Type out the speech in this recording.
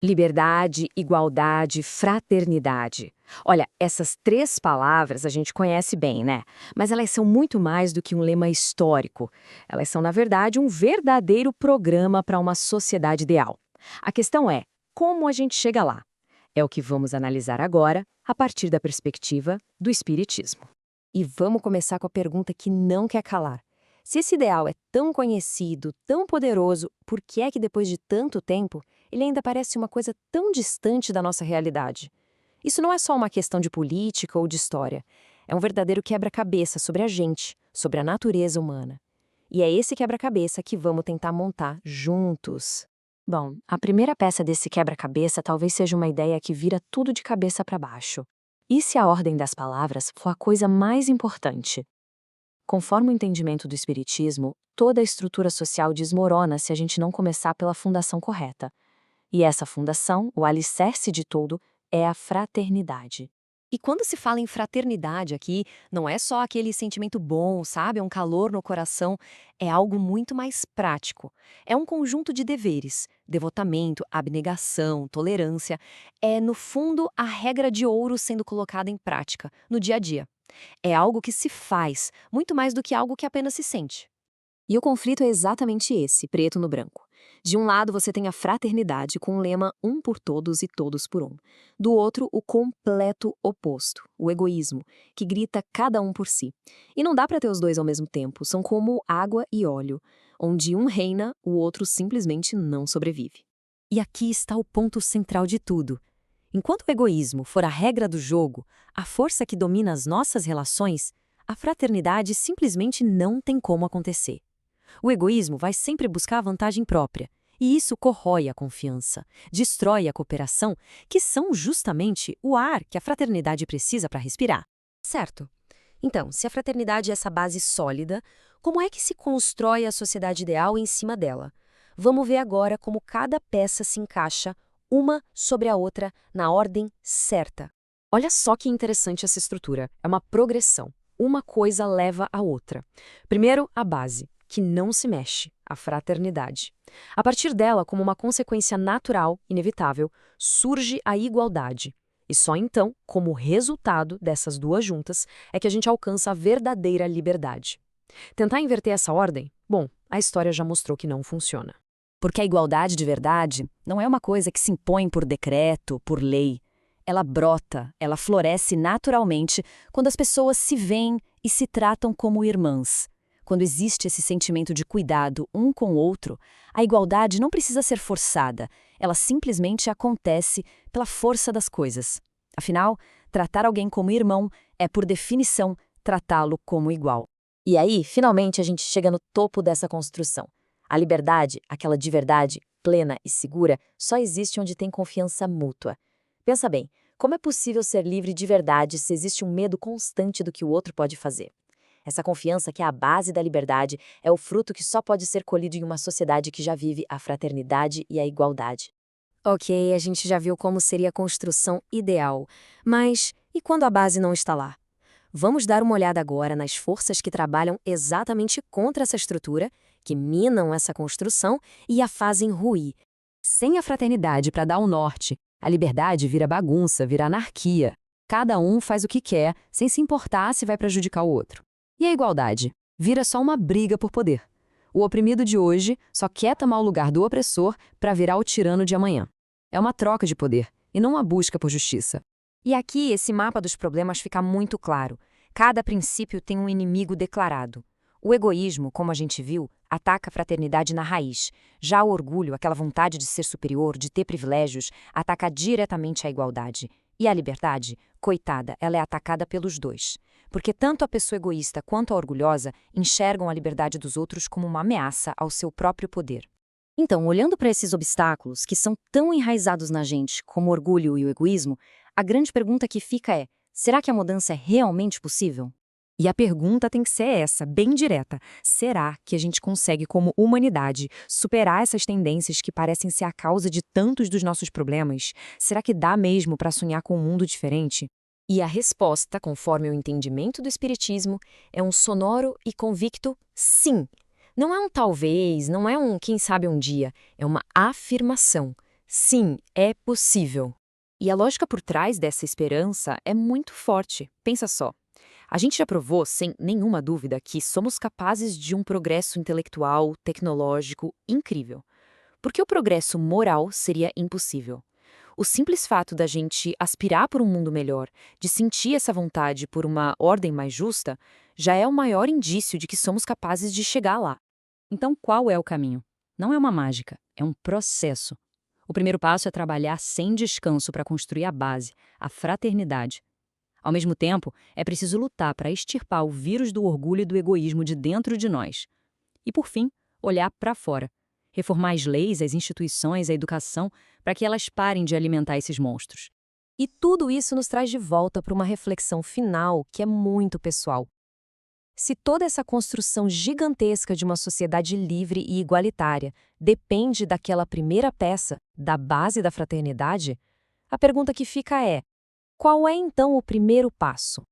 Liberdade, igualdade, fraternidade. Olha, essas três palavras a gente conhece bem, né? Mas elas são muito mais do que um lema histórico. Elas são, na verdade, um verdadeiro programa para uma sociedade ideal. A questão é, como a gente chega lá? É o que vamos analisar agora, a partir da perspectiva do Espiritismo. E vamos começar com a pergunta que não quer calar. Se esse ideal é tão conhecido, tão poderoso, por que é que depois de tanto tempo ele ainda parece uma coisa tão distante da nossa realidade? Isso não é só uma questão de política ou de história. É um verdadeiro quebra-cabeça sobre a gente, sobre a natureza humana. E é esse quebra-cabeça que vamos tentar montar juntos. Bom, a primeira peça desse quebra-cabeça talvez seja uma ideia que vira tudo de cabeça para baixo. E se a ordem das palavras for a coisa mais importante? Conforme o entendimento do Espiritismo, toda a estrutura social desmorona se a gente não começar pela fundação correta. E essa fundação, o alicerce de tudo, é a fraternidade. E quando se fala em fraternidade aqui, não é só aquele sentimento bom, sabe? É um calor no coração. É algo muito mais prático. É um conjunto de deveres, devotamento, abnegação, tolerância. É, no fundo, a regra de ouro sendo colocada em prática, no dia a dia. É algo que se faz, muito mais do que algo que apenas se sente. E o conflito é exatamente esse, preto no branco. De um lado, você tem a fraternidade com o lema um por todos e todos por um. Do outro, o completo oposto, o egoísmo, que grita cada um por si. E não dá para ter os dois ao mesmo tempo, são como água e óleo. Onde um reina, o outro simplesmente não sobrevive. E aqui está o ponto central de tudo. Enquanto o egoísmo for a regra do jogo, a força que domina as nossas relações, a fraternidade simplesmente não tem como acontecer. O egoísmo vai sempre buscar a vantagem própria, e isso corrói a confiança, destrói a cooperação, que são justamente o ar que a fraternidade precisa para respirar. Certo. Então, se a fraternidade é essa base sólida, como é que se constrói a sociedade ideal em cima dela? Vamos ver agora como cada peça se encaixa uma sobre a outra na ordem certa. Olha só que interessante essa estrutura. É uma progressão. Uma coisa leva a outra. Primeiro, a base, que não se mexe, a fraternidade. A partir dela, como uma consequência natural, inevitável, surge a igualdade. E só então, como resultado dessas duas juntas, é que a gente alcança a verdadeira liberdade. Tentar inverter essa ordem? Bom, a história já mostrou que não funciona. Porque a igualdade de verdade não é uma coisa que se impõe por decreto, por lei. Ela brota, ela floresce naturalmente quando as pessoas se veem e se tratam como irmãs. Quando existe esse sentimento de cuidado um com o outro, a igualdade não precisa ser forçada, ela simplesmente acontece pela força das coisas. Afinal, tratar alguém como irmão é, por definição, tratá-lo como igual. E aí, finalmente, a gente chega no topo dessa construção. A liberdade, aquela de verdade, plena e segura, só existe onde tem confiança mútua. Pensa bem, como é possível ser livre de verdade se existe um medo constante do que o outro pode fazer? Essa confiança, que é a base da liberdade, é o fruto que só pode ser colhido em uma sociedade que já vive a fraternidade e a igualdade. Ok, a gente já viu como seria a construção ideal, mas e quando a base não está lá? Vamos dar uma olhada agora nas forças que trabalham exatamente contra essa estrutura, que minam essa construção e a fazem ruir. Sem a fraternidade para dar o norte, a liberdade vira bagunça, vira anarquia. Cada um faz o que quer, sem se importar se vai prejudicar o outro. E a igualdade? Vira só uma briga por poder. O oprimido de hoje só quer tomar o lugar do opressor para virar o tirano de amanhã. É uma troca de poder, e não uma busca por justiça. E aqui esse mapa dos problemas fica muito claro. Cada princípio tem um inimigo declarado. O egoísmo, como a gente viu, ataca a fraternidade na raiz. Já o orgulho, aquela vontade de ser superior, de ter privilégios, ataca diretamente a igualdade. E a liberdade, coitada, ela é atacada pelos dois. Porque tanto a pessoa egoísta quanto a orgulhosa enxergam a liberdade dos outros como uma ameaça ao seu próprio poder. Então, olhando para esses obstáculos que são tão enraizados na gente, como o orgulho e o egoísmo, a grande pergunta que fica é: será que a mudança é realmente possível? E a pergunta tem que ser essa, bem direta. Será que a gente consegue, como humanidade, superar essas tendências que parecem ser a causa de tantos dos nossos problemas? Será que dá mesmo para sonhar com um mundo diferente? E a resposta, conforme o entendimento do Espiritismo, é um sonoro e convicto sim. Não é um talvez, não é um quem sabe um dia, é uma afirmação. Sim, é possível. E a lógica por trás dessa esperança é muito forte. Pensa só. A gente já provou, sem nenhuma dúvida, que somos capazes de um progresso intelectual, tecnológico incrível. Porque o progresso moral seria impossível. O simples fato da gente aspirar por um mundo melhor, de sentir essa vontade por uma ordem mais justa, já é o maior indício de que somos capazes de chegar lá. Então, qual é o caminho? Não é uma mágica, é um processo. O primeiro passo é trabalhar sem descanso para construir a base, a fraternidade. Ao mesmo tempo, é preciso lutar para extirpar o vírus do orgulho e do egoísmo de dentro de nós. E, por fim, olhar para fora. Reformar as leis, as instituições, a educação, para que elas parem de alimentar esses monstros. E tudo isso nos traz de volta para uma reflexão final que é muito pessoal. Se toda essa construção gigantesca de uma sociedade livre e igualitária depende daquela primeira peça, da base da fraternidade, a pergunta que fica é: qual é então o primeiro passo?